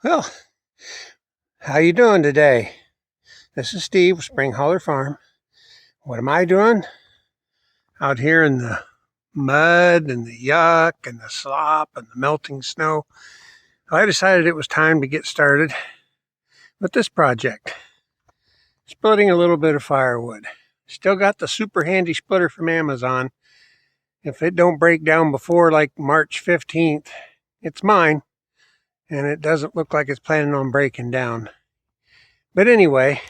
Well, how you doing today? This is Steve with Spring Holler Farm. What am I doing? Out here in the mud and the yuck and the slop and the melting snow. I decided it was time to get started with this project. Splitting a little bit of firewood. Still got the super handy splitter from Amazon. If it don't break down before like March 15th, it's mine. And it doesn't look like it's planning on breaking down. But anyway,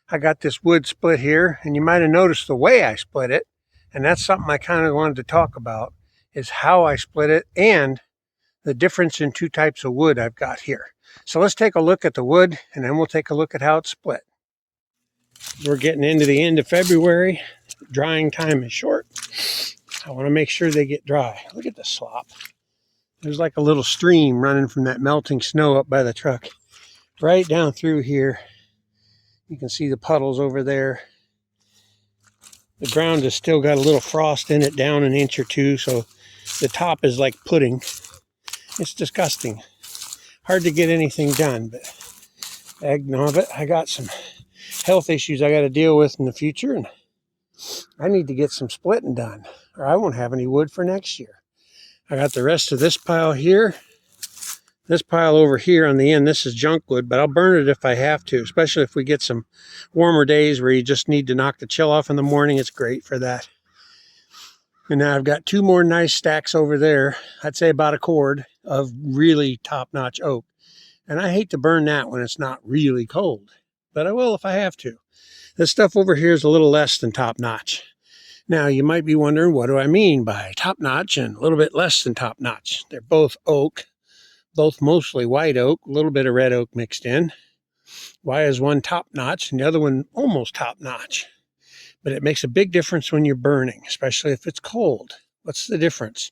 I got this wood split here, and you might have noticed the way I split it, and that's something I kind of wanted to talk about, is how I split it and the difference in two types of wood I've got here. So let's take a look at the wood, and then we'll take a look at how it's split. We're getting into the end of February. Drying time is short. I want to make sure they get dry. Look at the slop. There's like a little stream running from that melting snow up by the truck. Right down through here. You can see the puddles over there. The ground has still got a little frost in it down an inch or two, so the top is like pudding. It's disgusting. Hard to get anything done, but of it. I got some health issues I got to deal with in the future, and I need to get some splitting done, or I won't have any wood for next year. I got the rest of this pile here. This pile over here on the end, this is junk wood, but I'll burn it if I have to, especially if we get some warmer days where you just need to knock the chill off in the morning. It's great for that. And now I've got two more nice stacks over there. I'd say about a cord of really top-notch oak. And I hate to burn that when it's not really cold, but I will if I have to. This stuff over here is a little less than top-notch. Now, you might be wondering, what do I mean by top-notch and a little bit less than top-notch? They're both oak. Both mostly white oak, a little bit of red oak mixed in. Why is one top notch and the other one almost top notch? But it makes a big difference when you're burning, especially if it's cold. What's the difference?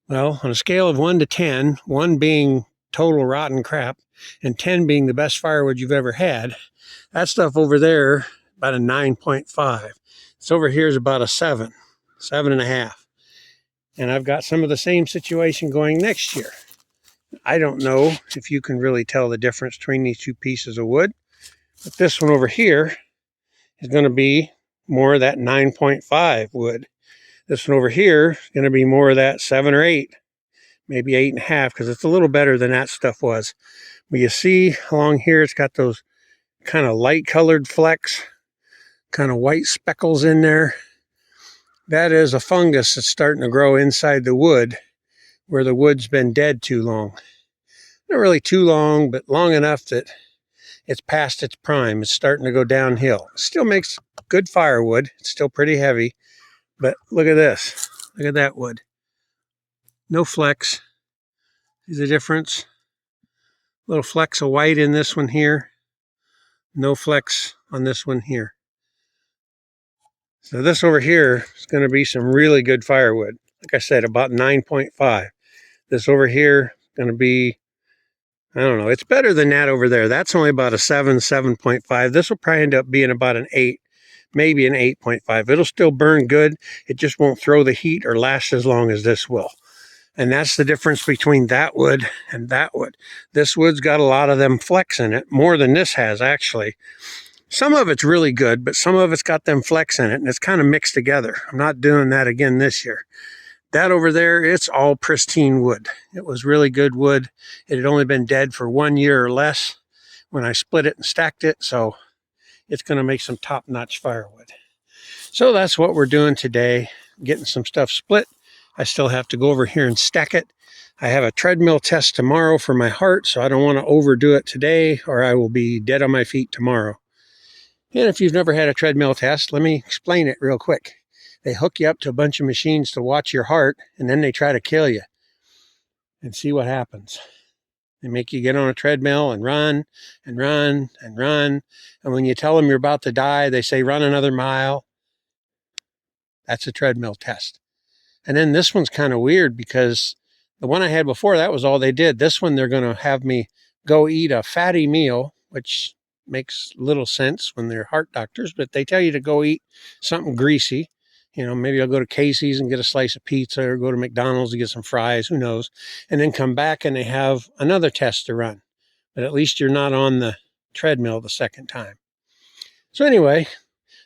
Well, on a scale of 1 to 10, 1 being total rotten crap and 10 being the best firewood you've ever had, that stuff over there, about a 9.5. This over here is about a 7, 7.5. And I've got some of the same situation going next year. I don't know if you can really tell the difference between these two pieces of wood, but this one over here is going to be more of that 9.5 wood. This one over here is going to be more of that 7 or 8, maybe 8.5, because it's a little better than that stuff was. But you see along here, it's got those kind of light colored flecks, kind of white speckles in there. That is a fungus that's starting to grow inside the wood where the wood's been dead too long. Not really too long, but long enough that it's past its prime. It's starting to go downhill. It still makes good firewood. It's still pretty heavy, but look at this. Look at that wood. No flecks. See the difference? Little flecks of white in this one here. No flecks on this one here. So this over here is going to be some really good firewood. Like I said, about 9.5. This over here is going to be, I don't know, it's better than that over there. That's only about a 7, 7.5. This will probably end up being about an 8, maybe an 8.5. It'll still burn good. It just won't throw the heat or last as long as this will. And that's the difference between that wood and that wood. This wood's got a lot of them flecks in it, more than this has actually. Some of it's really good, but some of it's got them flecks in it, and it's kind of mixed together. I'm not doing that again this year. That over there, it's all pristine wood. It was really good wood. It had only been dead for 1 year or less when I split it and stacked it, so it's going to make some top-notch firewood. So that's what we're doing today, getting some stuff split. I still have to go over here and stack it. I have a treadmill test tomorrow for my heart, so I don't want to overdo it today, or I will be dead on my feet tomorrow. And if you've never had a treadmill test, let me explain it real quick. They hook you up to a bunch of machines to watch your heart, and then they try to kill you and see what happens. They make you get on a treadmill and run and run and run. And when you tell them you're about to die, they say, run another mile. That's a treadmill test. And then this one's kind of weird because the one I had before, that was all they did. This one, they're going to have me go eat a fatty meal, which makes little sense when they're heart doctors, but they tell you to go eat something greasy. You know, maybe I'll go to Casey's and get a slice of pizza, or go to McDonald's to get some fries, who knows, and then come back and they have another test to run, but at least you're not on the treadmill the second time. So anyway,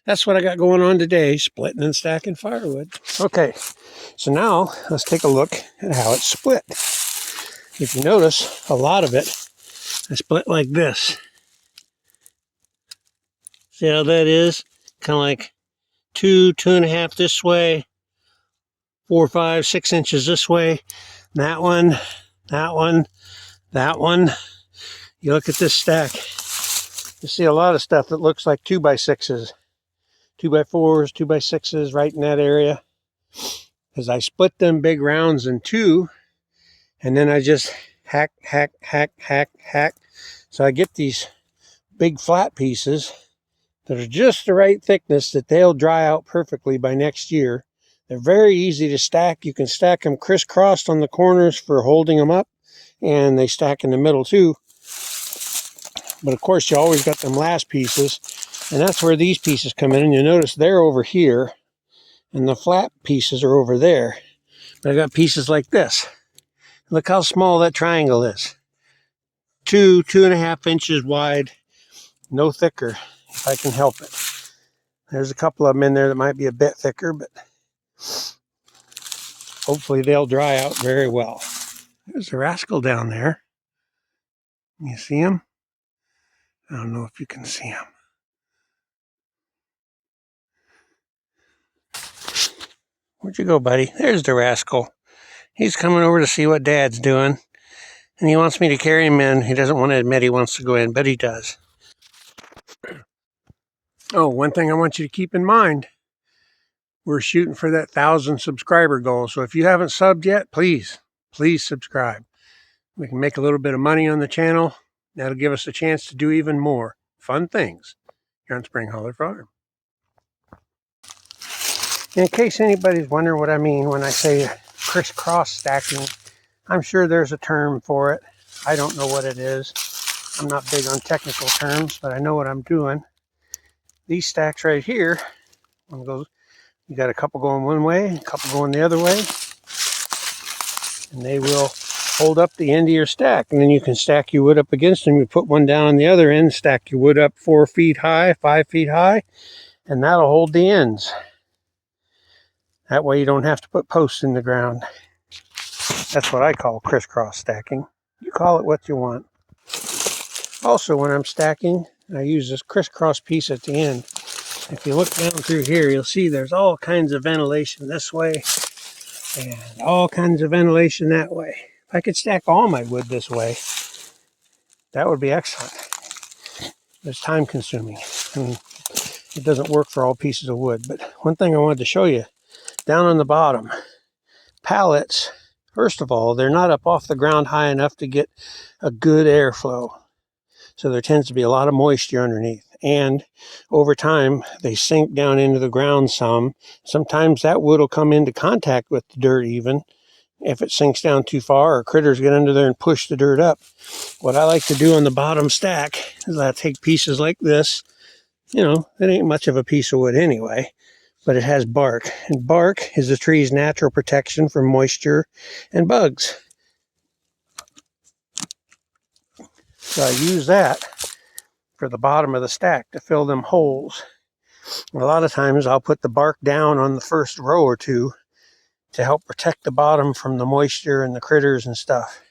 that's what I got going on today, splitting and stacking firewood. Okay, so now let's take a look at how it's split. If you notice, a lot of it I split like this. See how that is? Kind of like 2.5 this way, 4, 5, 6 inches this way. That one, that one, that one. You look at this stack, you see a lot of stuff that looks like 2x6s, 2x4s, 2x6s right in that area. Because I split them big rounds in two, and then I just hack, hack, hack, hack, hack. So I get these big flat pieces that are just the right thickness that they'll dry out perfectly by next year. They're very easy to stack. You can stack them crisscrossed on the corners for holding them up, and they stack in the middle too. But of course, you always got them last pieces, and that's where these pieces come in. And you notice they're over here, and the flat pieces are over there. But I got pieces like this. Look how small that triangle is. 2.5 inches wide, no thicker, if I can help it. There's a couple of them in there that might be a bit thicker, but hopefully they'll dry out very well. There's a rascal down there. You see him? I don't know if you can see him. Where'd you go, buddy? There's the rascal. He's coming over to see what Dad's doing. And he wants me to carry him in. He doesn't want to admit he wants to go in, but he does. Oh, one thing I want you to keep in mind. We're shooting for that 1,000 subscriber goal. So if you haven't subbed yet, please subscribe. We can make a little bit of money on the channel. That'll give us a chance to do even more fun things here on Spring Holler Farm. In case anybody's wondering what I mean when I say crisscross stacking, I'm sure there's a term for it. I don't know what it is. I'm not big on technical terms, but I know what I'm doing. These stacks right here, you got a couple going one way, a couple going the other way, and they will hold up the end of your stack. And then you can stack your wood up against them. You put one down on the other end, stack your wood up 4 feet high, 5 feet high, and that'll hold the ends. That way you don't have to put posts in the ground. That's what I call crisscross stacking. You call it what you want. Also, when I'm stacking, I use this crisscross piece at the end. If you look down through here, you'll see there's all kinds of ventilation this way and all kinds of ventilation that way. If I could stack all my wood this way, that would be excellent. It's time consuming. I mean, it doesn't work for all pieces of wood. But one thing I wanted to show you, down on the bottom, pallets, first of all, they're not up off the ground high enough to get a good airflow. So there tends to be a lot of moisture underneath. And over time, they sink down into the ground some. Sometimes that wood will come into contact with the dirt even if it sinks down too far or critters get under there and push the dirt up. What I like to do on the bottom stack is I take pieces like this. You know, it ain't much of a piece of wood anyway, but it has bark. And bark is the tree's natural protection from moisture and bugs. So I use that for the bottom of the stack to fill them holes. A lot of times I'll put the bark down on the first row or two to help protect the bottom from the moisture and the critters and stuff.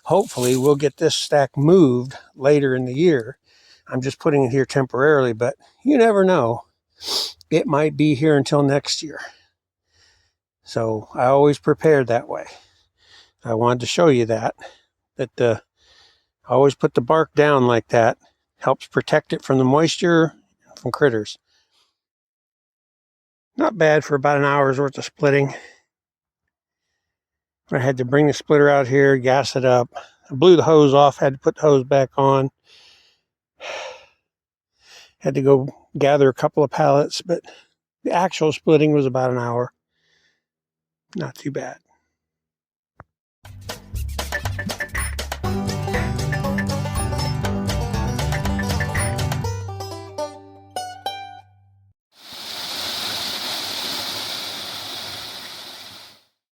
Hopefully we'll get this stack moved later in the year. I'm just putting it here temporarily, but you never know. It might be here until next year. So I always prepared that way. I wanted to show you that I always put the bark down like that. Helps protect it from the moisture and from critters. Not bad for about an hour's worth of splitting. I had to bring the splitter out here, gas it up. I blew the hose off, had to put the hose back on. Had to go gather a couple of pallets, but the actual splitting was about an hour. Not too bad.